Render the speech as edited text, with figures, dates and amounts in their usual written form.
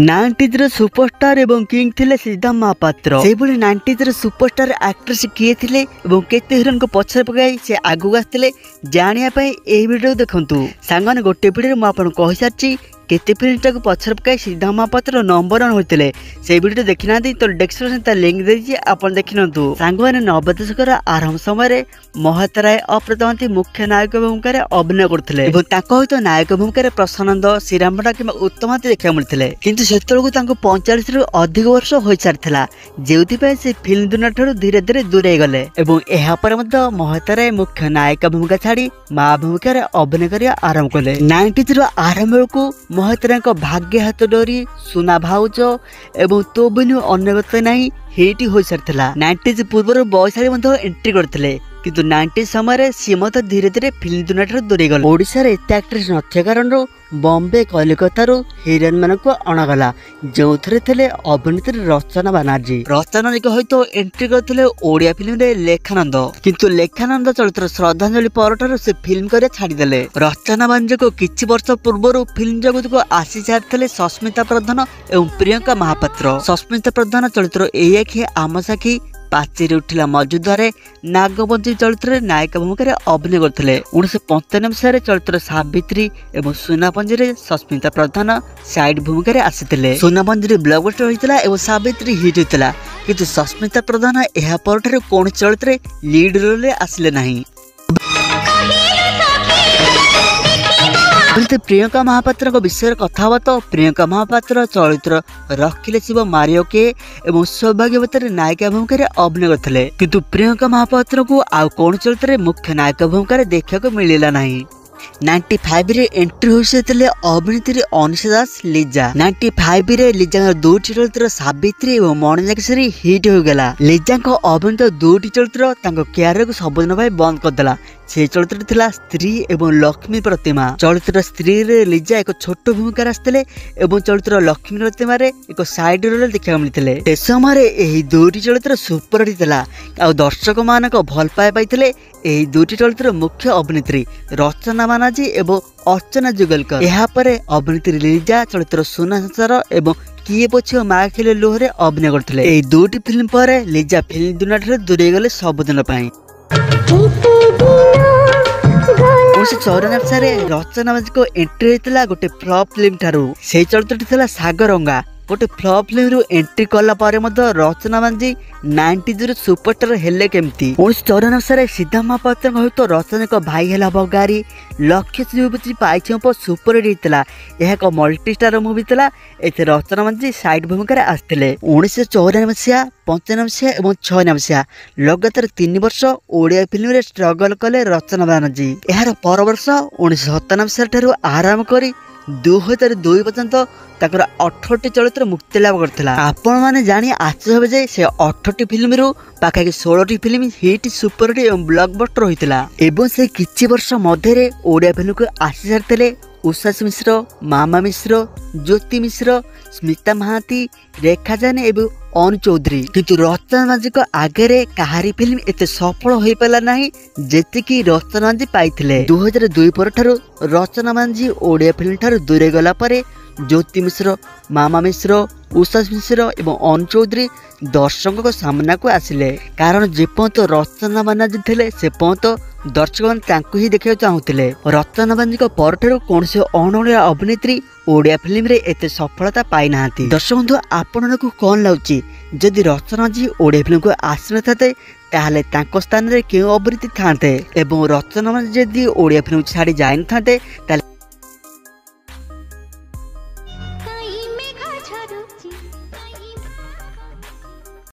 Nineties superstar एवं king थिले सिद्धार्थ महापात्र। सेबुली नाइंटीज सुपरस्टार एक्ट्रेस किए थिले एवं केते हीरोइन को पछरे पकाई से आगु आस्थिले जानिया पई एही वीडियो देखंतु। सांगने गोटे वीडियो मु आपन कहि सारची केते फिल्मटा को पछरे पकाई सिद्धार्थ महापात्र नंबर 1 होइतिले। से वीडियो देखि नांदी तो डिस्क्रिप्शन ता लिंक देछि आपन देखिनंतु। सांगने 90 दशकर आरंभ समय रे महत राय अप्रतमती मुख्य नायक भूमिका रे अभिनय करथिले एवं ताको होतो नायक भूमिका रे प्रसन्नंद श्रीरामडा किबा उत्तमती देखा मिलथिले। किंतु सेतलको तांको 45 रु अधिक वर्ष होई सारथिला जेउति पे से फिल्म दुनिया ठारू धीरे धीरे दूरे गले एवं एहा पर मध्य महत राय मुख्य नायक भूमिका छाड़ी मां भूमिका रे अभिनय करिया आरंभ कले। 90s रो आरंभ को महत राय को भाग्य हाथ डोरी सुना भाउज एवं तो बिनु अन्यगत नहीं हेटी होई सारथिला। 90s पूर्व बयसारी मध्य एंट्री करथिले किंतु 90s समय सी मत धीरे धीरे फिल्म दुनिया ठारू दूरे गले। ओडिसा रे एते एक्ट्रेस नथिया कारण बॉम्बे कलिकता रू हीरोइन मान को अणागला जो थे अभिनेत्री रचना बानर्जी। रचना सहित एंट्री करते ओडिया फिल्म रे लेखानंद किंतु लेखानंद चलचित्र श्रद्धांजलि पर से फिल्म कर छाड़देले। रचना बानर्जी को किछि वर्ष पूर्व फिल्म जगत को आसी सारी सस्मिता प्रधान एवं प्रियंका महापात्र। सस्मिता प्रधान चलचित्र एई आखि आम साखी पाचेरी उठिला मौजूदारे नागबंजी चलचित्र नायिका भूमिका अभिनय करथिले। 1995 मसीह चलचित्र सावित्री एवं सुनापंजी रे सस्मिता प्रधान साइड भूमिका आसीथिले। सुनापंजी ब्लॉकबस्टर होइतिला एवं सावित्री हिट होइतिला किंतु सस्मिता प्रधान एहा परठारे कोन चलचित्र लीड रोल रे आसिले नाही। प्रियंका महापात्र विषय कथा हुआ तो प्रियंका महापात्र चलचित्र रखिले शिव मारियो के एवं सौभाग्यवती नायिका भूमिका अभिनय करथिले किंतु प्रियंका महापात्र को आउ कौन चलचित्र मुख्य नायिका भूमिका देखा मिलला नहीं। 95 रे एंट्री होइसेतिले अभिनेत्री अनिशा दास लिजा। 95 रे लिजा दुटी चलचित्र सावित्री एवं मणिनागेश्वरी हिट हो गला। लिजा को अभिनीत दुटी चलचित्र तांको कैरियर को सबदिन भाई बंद कर देला। से चलचित्र थिला स्त्री एवं लक्ष्मी प्रतिमा। चलचित्र स्त्री रे लिजा एक छोट भूमिका आस्थिले एवं चलचित्र लक्ष्मी प्रतिमा रे एक साइड रोल देखा मिलथिले। ते समय रे एही दुटी चलचित्र सुपर हिट थिला आ दर्शक मानक भल पाए पाइथिले। एही दुटी चलचित्र मुख्य अभिनेत्री रचना बानर्जी एवं अर्चना जुगलकर। एहा परे अभिनेत्री लिजा चलचित्र सुना संसार एवं किए पछियो माँ खेले लोहरे अभिनय करथिले। एही दुटी फिल्म पर लिजा फिल्म दुनिया ठारे दूरे गले सबदिन पई। 1994 रचना बानर्जी को एंट्री होइतिला गोटे फ्लॉप फिल्म ठारू। से चलचित्र थिला सागरंगा। गोटे फ्लॉप फिल्म रु एंट्री कला पारे मध्य रचना बानर्जी 90s सुपरस्टार हेले केमती। 1994 सिद्धार्थ महापात्र सहित रचना को भाई हेला बगारी लक्ष्य युवती पाइछप सुपर हिट होइतिला। यह एक मल्टी स्टार मूवी थिला। एते रचना बानर्जी साइड भूमिका आस्थिले। 1994 मसीहा 95 मसीहा एवं 96 मसीहा लगातार 3 वर्ष ओडिया फिल्म रे स्ट्रगल कले रचना बानर्जी। यार पर वर्ष 1997 मसीहा ठारू आरंभ करी 2002 पर्यंत ताकर 18टी चलचित्र मुक्ति लाभ करथिला। आपण माने जानि आश्चर्य हेबे जे से 18टी फिल्म रु पाखा 16टी फिल्म हिट सुपर हिट एवं ब्लॉकबस्टर होइतिला एवं से किछि वर्ष मध्य रे ओडिया फिल्म को आसी सारथिले उषासी मिश्र, मामा मिश्र, ज्योति मिश्र, स्मिता महाती, रेखा जाने एवं अनु चौधरी। किंतु रचना बानर्जी को आगे कहारी फिल्म एते सफल हो पाला नहीं जेतिकी रचना बानर्जी पाइथिले। 2002 पर ठारू रचना बानर्जी ओडिया फिल्म ठारू दूरे गला परे ज्योति मिश्र, मामा मिश्र, उषा मिश्र एवं अनु चौधरी दर्शकों सामना को आसिले। कारण जेपर्यंत रचना बानर्जी थे से पर्यंत दर्शक मैंने ही देखा चाहूले। रचना बानर्जी पर कौन से अणोड़िया अभिनेत्री ओडिया फिल्म रे एते सफलता पाई नाहांती। दर्शक बंधु आपण को कौन लगुच जदि रचना बानर्जी ओडिया फिल्म को आसी नथाते ताहले तांको स्थान रे केउ अभिनेत्री थांते एवं रचना बानर्जी जदि ओडिया फिल्म छाड़ी जाई नथाते ताहले